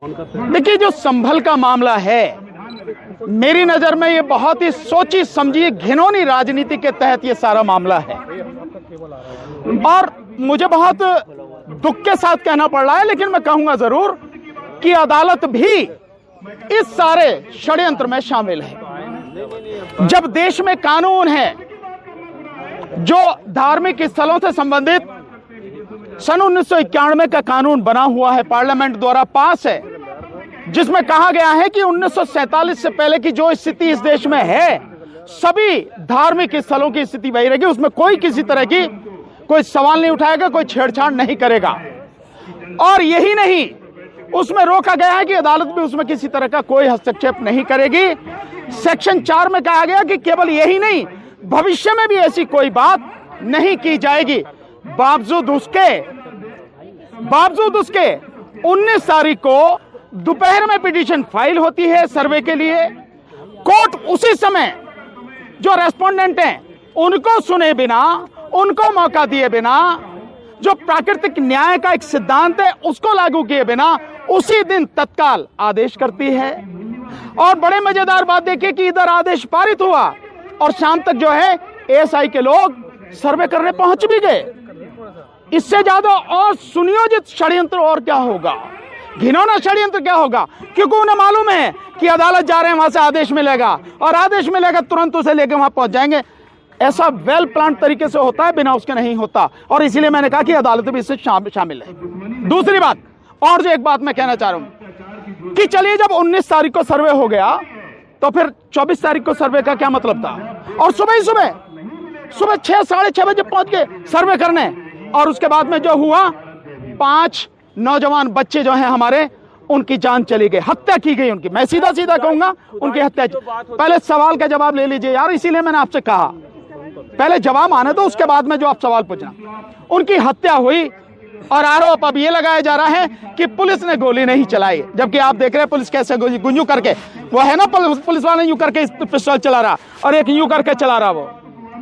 देखिए, जो संभल का मामला है, मेरी नजर में ये बहुत ही सोची समझी घिनौनी राजनीति के तहत ये सारा मामला है और मुझे बहुत दुख के साथ कहना पड़ रहा है, लेकिन मैं कहूंगा जरूर कि अदालत भी इस सारे षड्यंत्र में शामिल है। जब देश में कानून है जो धार्मिक स्थलों से संबंधित सन 1991 का कानून बना हुआ है, पार्लियामेंट द्वारा पास है, जिसमें कहा गया है कि 1947 से पहले की जो स्थिति इस देश में है, सभी धार्मिक स्थलों की स्थिति वही रहेगी, उसमें कोई किसी तरह की कोई सवाल नहीं उठाएगा, कोई छेड़छाड़ नहीं करेगा। और यही नहीं, उसमें रोका गया है कि अदालत भी उसमें किसी तरह का कोई हस्तक्षेप नहीं करेगी। सेक्शन 4 में कहा गया कि केवल यही नहीं, भविष्य में भी ऐसी कोई बात नहीं की जाएगी। बावजूद उसके 19 तारीख को दोपहर में पिटीशन फाइल होती है सर्वे के लिए। कोर्ट उसी समय जो रेस्पोंडेंट हैं उनको सुने बिना, उनको मौका दिए बिना, जो प्राकृतिक न्याय का एक सिद्धांत है उसको लागू किए बिना उसी दिन तत्काल आदेश करती है। और बड़े मजेदार बात देखिए कि इधर आदेश पारित हुआ और शाम तक जो है एएसआई के लोग सर्वे करने पहुंच भी गए। इससे ज्यादा और सुनियोजित षड्यंत्र और क्या होगा, घिनौना षड्यंत्र क्या होगा, क्योंकि उन्हें मालूम है कि अदालत जा रहे हैं, वहां से आदेश मिलेगा और आदेश मिलेगा तुरंत उसे लेकर वहां पहुंच जाएंगे। ऐसा वेल प्लान तरीके से होता है, बिना उसके नहीं होता। और इसीलिए मैंने कहा कि अदालत भी इससे शामिल है। दूसरी बात, और जो एक बात मैं कहना चाह रहा हूं कि चलिए, जब 19 तारीख को सर्वे हो गया तो फिर 24 तारीख को सर्वे का क्या मतलब था? और सुबह 6 साढ़े 6 बजे पहुंच गए सर्वे करने। और उसके बाद में जो हुआ, 5 नौजवान बच्चे जो हैं हमारे, उनकी जान चली गई, हत्या की गई उनकी। मैं सीधा कहूंगा, उनकी हत्या। पहले सवाल का जवाब ले लीजिए यार, इसीलिए मैंने आपसे कहा पहले जवाब आने दो, उसके बाद में जो आप सवाल पूछना। उनकी हत्या हुई और आरोप अब ये लगाया जा रहा है कि पुलिस ने गोली नहीं चलाई, जबकि आप देख रहे हैं पुलिस कैसे गुंजू करके, वो है ना पुलिस वाले यूं करके पिस्तौल चला रहा और एक यूं करके चला रहा, वो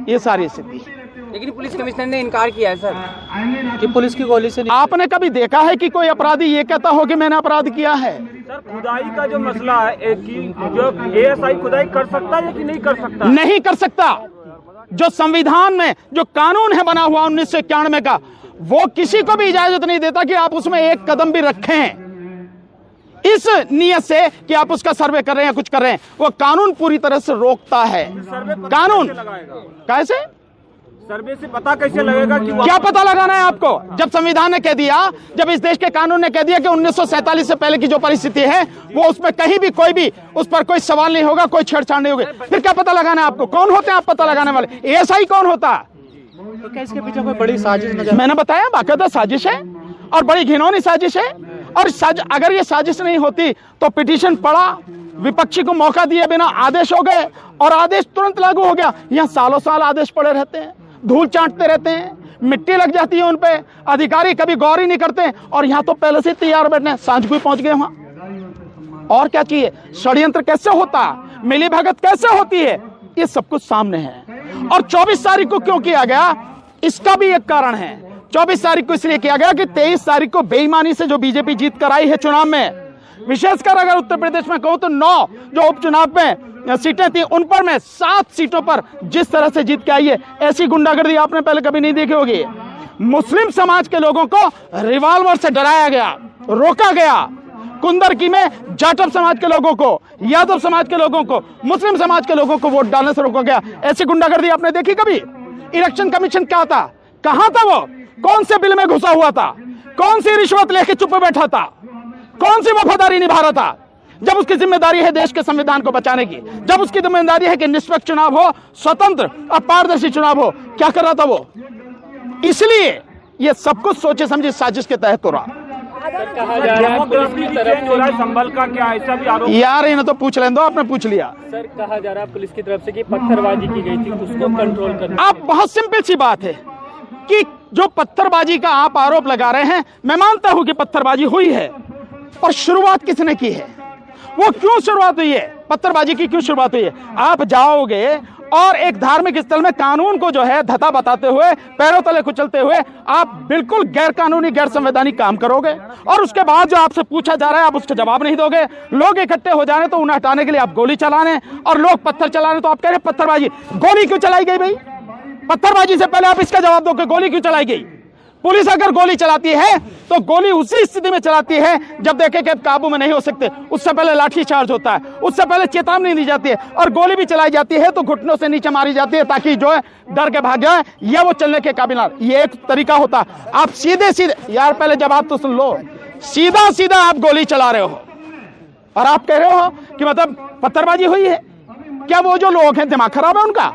ये सारी स्थिति। लेकिन पुलिस कमिश्नर ने इनकार किया है सर कि पुलिस की गोली से आपने कभी देखा है कि कोई अपराधी ये कहता हो कि मैंने अपराध किया है? सर, खुदाई का जो मसला है कि जो एएसआई खुदाई कर सकता है कि नहीं कर सकता? नहीं कर सकता। जो संविधान में जो कानून है बना हुआ 1991 का, वो किसी को भी इजाजत नहीं देता कि आप उसमें एक कदम भी रखें इस नियत से कि आप उसका सर्वे कर रहे हैं, कुछ कर रहे हैं। वो कानून पूरी तरह से रोकता है। कानून कैसे सर्वे से पता कैसे लगेगा कि क्या पता लगाना है आपको? जब संविधान ने कह दिया, जब इस देश के कानून ने कह दिया कि 1947 से पहले की जो परिस्थिति है वो उसमें कहीं भी कोई भी उस पर कोई सवाल नहीं होगा, कोई छेड़छाड़ नहीं होगी, फिर क्या पता लगाना है आपको? कौन होते हैं आप पता लगाने वाले? एएसआई कौन होता है? तो क्या इसके पीछे कोई बड़ी साजिश नजर? मैंने बताया, बाकायदा साजिश है और बड़ी घिनौनी साजिश है। और अगर ये साजिश नहीं होती तो पिटीशन पड़ा, विपक्षी को मौका दिए बिना आदेश हो गए और आदेश तुरंत लागू हो गया। यहाँ सालों साल आदेश पड़े रहते हैं, धूल चाटते रहते हैं, मिट्टी लग जाती है उन पे, अधिकारी कभी गौर ही नहीं करते। और यहाँ तो पहले से तैयार बैठने, सांझ को पहुंच गए वहां। और क्या चाहिए? षड्यंत्र कैसे होता, मिली भगत कैसे होती है, ये सब कुछ सामने है। और 24 तारीख को क्यों किया गया, इसका भी एक कारण है। 24 तारीख को इसलिए किया गया कि 23 तारीख को बेईमानी से जो बीजेपी जीत कर आई है चुनाव में, विशेषकर अगर उत्तर प्रदेश में कहूं तो 9 जो उपचुनाव में सीटें थी, उन पर में 7 सीटों पर जिस तरह से जीत के आई है, ऐसी गुंडागर्दी आपने पहले कभी नहीं देखी होगी। मुस्लिम समाज के लोगों को रिवॉल्वर से डराया गया, रोका गया। कुंदरकी में जाटव समाज के लोगों को, यादव समाज के लोगों को, मुस्लिम समाज के लोगों को वोट डालने से रोका गया। ऐसी गुंडागर्दी आपने देखी कभी? इलेक्शन कमीशन क्या था, कहां था वो? कौन से बिल में घुसा हुआ था? कौन सी रिश्वत लेके चुप बैठा था? कौन सी वफादारी निभा रहा था? जब उसकी जिम्मेदारी है देश के संविधान को बचाने की, जब उसकी जिम्मेदारी है कि निष्पक्ष चुनाव हो, स्वतंत्र और पारदर्शी चुनाव हो, क्या कर रहा था वो? इसलिए ये सब कुछ सोचे समझे साजिश के तहत हो रहा। संभल का क्या ऐसा भी आरोप? यार इन्हें तो पूछ लें दो, आपने पूछ लिया। सर, कहा जा रहा है पुलिस की तरफ से कि पत्थरबाजी की गई थी, उसको कंट्रोल करना। आप बहुत सिंपल सी बात है कि जो पत्थरबाजी का आप आरोप लगा रहे हैं, मैं मानता हूं कि पत्थरबाजी हुई है, और शुरुआत किसने की है, वो क्यों शुरुआत हुई है, पत्थरबाजी की क्यों शुरुआत हुई है? आप जाओगे और एक धार्मिक स्थल में कानून को जो है धता बताते हुए, पैरों तले कुचलते हुए आप बिल्कुल गैर कानूनी, गैर संवैधानिक काम करोगे। और उसके बाद जो आपसे पूछा जा रहा है आप उसका जवाब नहीं दोगे। लोग इकट्ठे हो जा रहे हैं तो उन्हें हटाने के लिए आप गोली चला रहे हैं, और लोग पत्थर चला रहे हैं तो आप कह रहे हैं पत्थरबाजी। गोली क्यों चलाई गई भाई? पत्थरबाजी से पहले आप इसका जवाब दो कि गोली क्यों चलाई गई। पुलिस अगर गोली चलाती है तो गोली उसी स्थिति में चलाती है जब देखे कि काबू में नहीं हो सकते, उससे पहले लाठी चार्ज होता है, उससे पहले चेतावनी दी जाती है, और गोली भी चलाई जाती है तो घुटनों से नीचे मारी जाती है ताकि जो है डर के भाग जाए या वो चलने के काबिल ना। ये एक तरीका होता है। आप सीधे सीधे, यार पहले जवाब तो सुन लो, सीधा सीधा आप गोली चला रहे हो और आप कह रहे हो कि मतलब पत्थरबाजी हुई है। क्या वो जो लोग हैं दिमाग खराब है उनका?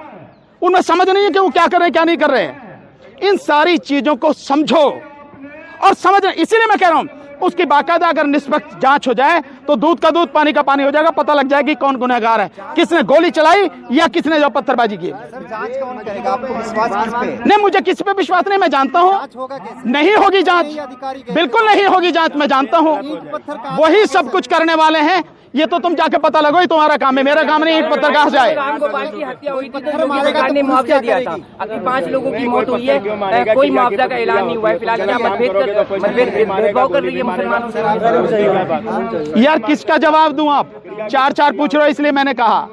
उनमें समझ नहीं है कि वो क्या कर रहे हैं क्या नहीं कर रहे हैं। इन सारी चीजों को समझो और समझ, इसीलिए मैं कह रहा हूं उसकी बाकायदा अगर निष्पक्ष जांच हो जाए तो दूध का दूध पानी का पानी हो जाएगा, पता लग जाएगी कौन गुनहगार है, किसने गोली चलाई या किसने जो पत्थरबाजी की। जांच कौन करेगा? आपको विश्वास किस पे? नहीं, मुझे किसी पे विश्वास नहीं, मैं जानता हूं नहीं होगी जांच, बिल्कुल नहीं होगी जांच, मैं जानता हूं वही सब कुछ करने वाले हैं। ये तो तुम जाके पता लगो, ही तुम्हारा काम है, मेरा काम नहीं। ईंट पत्थर कहां से आए? रामगोपाल की हत्या हुई थी तो योगी सरकार ने मुआवजा दिया था, अभी 5 लोगों की मौत हुई है, कोई मुआवजा का ऐलान नहीं हुआ है। फिलहाल क्या मतभेद भेदभाव कर रही है मुसलमानों से? यार किसका जवाब दूं? आप 4-4 पूछ रहे हो, इसलिए मैंने कहा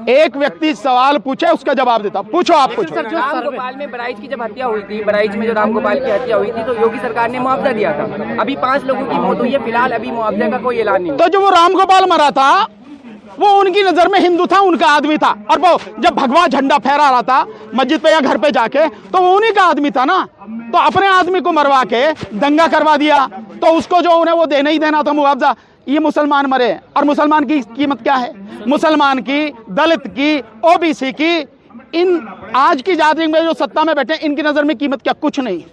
एक व्यक्ति सवाल पूछे उसका जवाब देता। पूछो, आप पूछो। रामगोपाल में बराइच की जब हत्या हुई थी, बराइच में जो रामगोपाल की हत्या हुई थी तो योगी सरकार ने मुआवजा दिया था, अभी 5 लोगों की मौत हुई है, फिलहाल अभी मुआवजा का कोई ऐलान नहीं। तो जो वो रामगोपाल मरा था वो उनकी नजर में हिंदू था, उनका आदमी था, और वो जब भगवा झंडा फहरा रहा था मस्जिद पे या घर पे जाके तो वो उन्हीं का आदमी था ना। तो अपने आदमी को मरवा के दंगा करवा दिया तो उसको जो उन्हें वो देना ही देना था मुआवजा। ये मुसलमान मरे, और मुसलमान की कीमत क्या है? मुसलमान की, दलित की, ओबीसी की, इन आज की जाति में जो सत्ता में बैठे इनकी नजर में कीमत क्या? कुछ नहीं।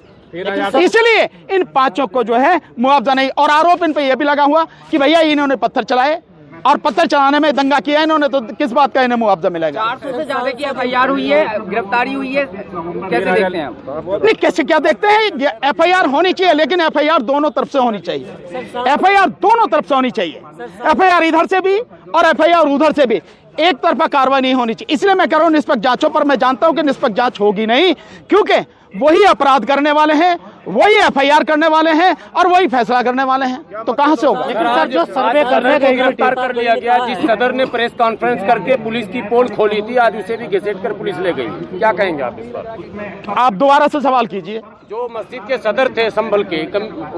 इसलिए इन 5 को जो है मुआवजा नहीं। और आरोप इन पे यह भी लगा हुआ कि भैया इन्होंने पत्थर चलाए और पत्थर चलाने में दंगा किया इन्होंने, तो किस बात का इन्हें मुआवजा मिलेगा? 400 से ज्यादा की FIR हुई है, गिरफ्तारी हुई है, कैसे देखते हैं आप? नहीं, कैसे क्या देखते हैं? FIR होनी चाहिए, लेकिन FIR दोनों तरफ से होनी चाहिए। FIR दोनों तरफ से होनी चाहिए, FIR इधर से भी और FIR उधर से भी। एक तरफा कार्रवाई नहीं होनी चाहिए। इसलिए मैं कह रहा हूं निष्पक्ष जांचों पर। मैं जानता हूं कि निष्पक्ष जांच होगी नहीं, क्योंकि वही अपराध करने वाले हैं, वही FIR करने वाले हैं और वही फैसला करने वाले हैं, तो कहां से होगा? सर जो सर्वे करने गए गिरफ्तार कर लिया गया, जिस सदर ने प्रेस कॉन्फ्रेंस करके पुलिस की पोल खोली थी, आज उसे भी घसीट कर पुलिस ले गई। क्या कहेंगे आप इस पर? आप दोबारा से सवाल कीजिए। जो मस्जिद के सदर थे संभल के,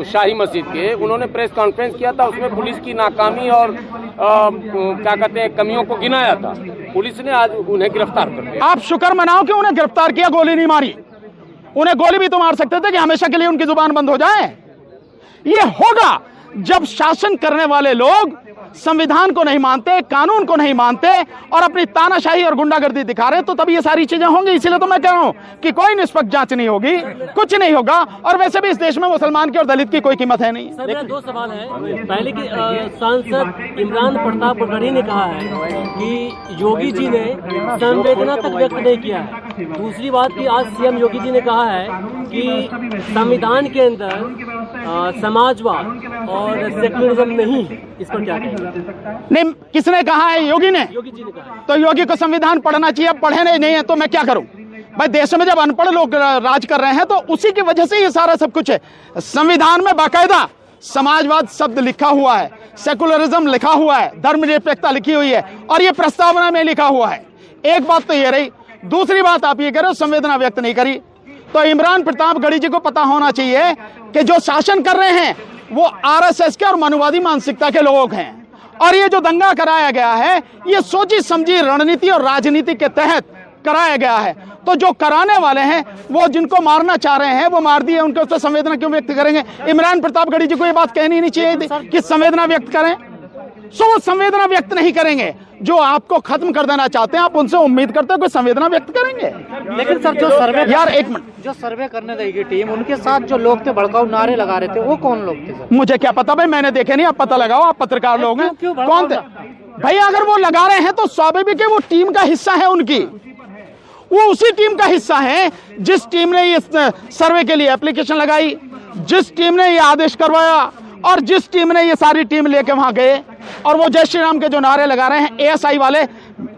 शाही मस्जिद के, उन्होंने प्रेस कॉन्फ्रेंस किया था, उसमें पुलिस की नाकामी और क्या कहते हैं कमियों को गिनाया था। पुलिस ने आज उन्हें गिरफ्तार कर लिया। आप शुक्र मनाओ कि उन्हें गिरफ्तार किया, गोली नहीं मारी। उन्हें गोली भी तो मार सकते थे कि हमेशा के लिए उनकी जुबान बंद हो जाए। ये होगा जब शासन करने वाले लोग संविधान को नहीं मानते, कानून को नहीं मानते और अपनी तानाशाही और गुंडागर्दी दिखा रहे, तो तभी ये सारी चीजें होंगी। इसीलिए तो मैं कह रहा हूं कि कोई निष्पक्ष जांच नहीं होगी, कुछ नहीं होगा। और वैसे भी इस देश में मुसलमान की और दलित की कोई कीमत है नहीं। सर मेरा 2 सवाल है। पहले की सांसद इमरान प्रताप गढ़ी ने कहा है कि योगी जी ने संवेदना तक व्यक्त नहीं किया है। दूसरी बात की आज CM योगी जी ने कहा है कि संविधान के अंदर समाजवाद और सेक्युलरिज्म नहीं है। इस पर क्या कहेंगे? नहीं, किसने कहा है? योगी ने। योगी जी ने कहा। तो योगी को संविधान पढ़ना चाहिए, पढ़े नहीं है तो मैं क्या करूं भाई? देश में जब अनपढ़ लोग राज कर रहे हैं तो उसी की वजह से ये सारा सब कुछ है। संविधान में बाकायदा समाजवाद शब्द लिखा हुआ है, सेकुलरिज्म लिखा हुआ है, धर्मनिरपेक्षता लिखी हुई है और ये प्रस्तावना में लिखा हुआ है। एक बात तो ये रही। दूसरी बात आप ये कह रहे हो संवेदना व्यक्त नहीं करी, तो इमरान प्रताप गढ़ी जी को पता होना चाहिए कि जो शासन कर रहे हैं वो RSS के और मनुवादी मानसिकता के लोग हैं। और ये जो दंगा कराया गया है ये सोची समझी रणनीति और राजनीति के तहत कराया गया है। तो जो कराने वाले हैं वो जिनको मारना चाह रहे हैं वो मार दिए, उनके उससे संवेदना क्यों व्यक्त करेंगे? इमरान प्रताप गढ़ी जी को ये बात कहनी नहीं चाहिए थी कि संवेदना व्यक्त करें। सो वो संवेदना व्यक्त नहीं करेंगे। जो आपको खत्म कर देना चाहते हैं आप उनसे उम्मीद करते हो कि संवेदना व्यक्त करेंगे। लेकिन सर जो सर्वे, यार एक मिनट, जो सर्वे करने देगी टीम, उनके साथ जो लोग थे भड़काऊ नारे लगा रहे थे, वो कौन लोग थे सर? मुझे क्या पता भाई, मैंने देखे नहीं। आप पता लगाओ, आप पत्रकार लोग हैं। क्यों कौन थे भाई? अगर वो लगा रहे हैं तो स्वाभाविक है वो टीम का हिस्सा है उनकी। वो उसी टीम का हिस्सा है जिस टीम ने ये सर्वे के लिए एप्लीकेशन लगाई, जिस टीम ने ये आदेश करवाया और जिस टीम ने ये सारी टीम लेके वहां गए। और वो जय श्री राम के जो नारे लगा रहे हैं ASI वाले,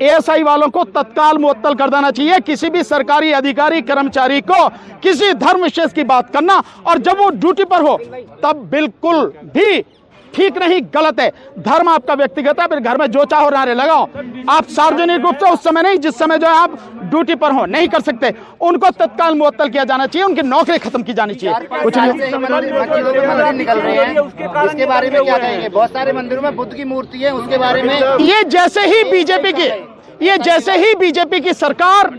एएसआई वालों को तत्काल मुअत्तल कर देना चाहिए। किसी भी सरकारी अधिकारी कर्मचारी को किसी धर्म विशेष की बात करना और जब वो ड्यूटी पर हो तब बिल्कुल भी ठीक नहीं, गलत है। धर्म आपका व्यक्तिगत है, फिर घर में जो चाहो नारे लगाओ। आप सार्वजनिक रूप से उस समय नहीं, जिस समय जो है आप ड्यूटी पर हो, नहीं कर सकते। उनको तत्काल मुअत्तल किया जाना चाहिए, उनकी नौकरी खत्म की जानी चाहिए। कुछ नहीं मंदिर निकल रहे हैं, उसके बारे में क्या कहेंगे? बहुत सारे मंदिरों में बुद्ध की मूर्ति है, उसके बारे में ये जैसे ही बीजेपी की सरकार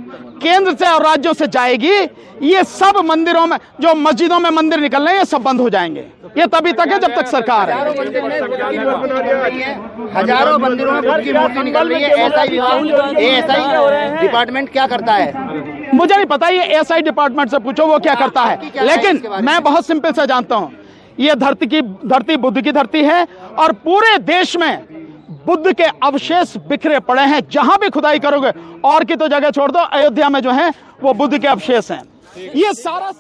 केंद्र से और राज्यों से जाएगी, ये सब मंदिरों में, जो मस्जिदों में मंदिर निकल रहे हैं, ये सब बंद हो जाएंगे। ये तभी तक है जब तक सरकार है। हजारों मंदिरों में बुद्ध की मूर्ति निकल रही है। एएसआई डिपार्टमेंट क्या करता है? मुझे नहीं पता, ये एएसआई डिपार्टमेंट से पूछो वो क्या करता है। लेकिन मैं बहुत सिंपल से जानता हूं, ये धरती बुद्ध की धरती है और पूरे देश में बुद्ध के अवशेष बिखरे पड़े हैं। जहां भी खुदाई करोगे, और की तो जगह छोड़ दो, अयोध्या में जो है वो बुद्ध के अवशेष हैं। ये सारा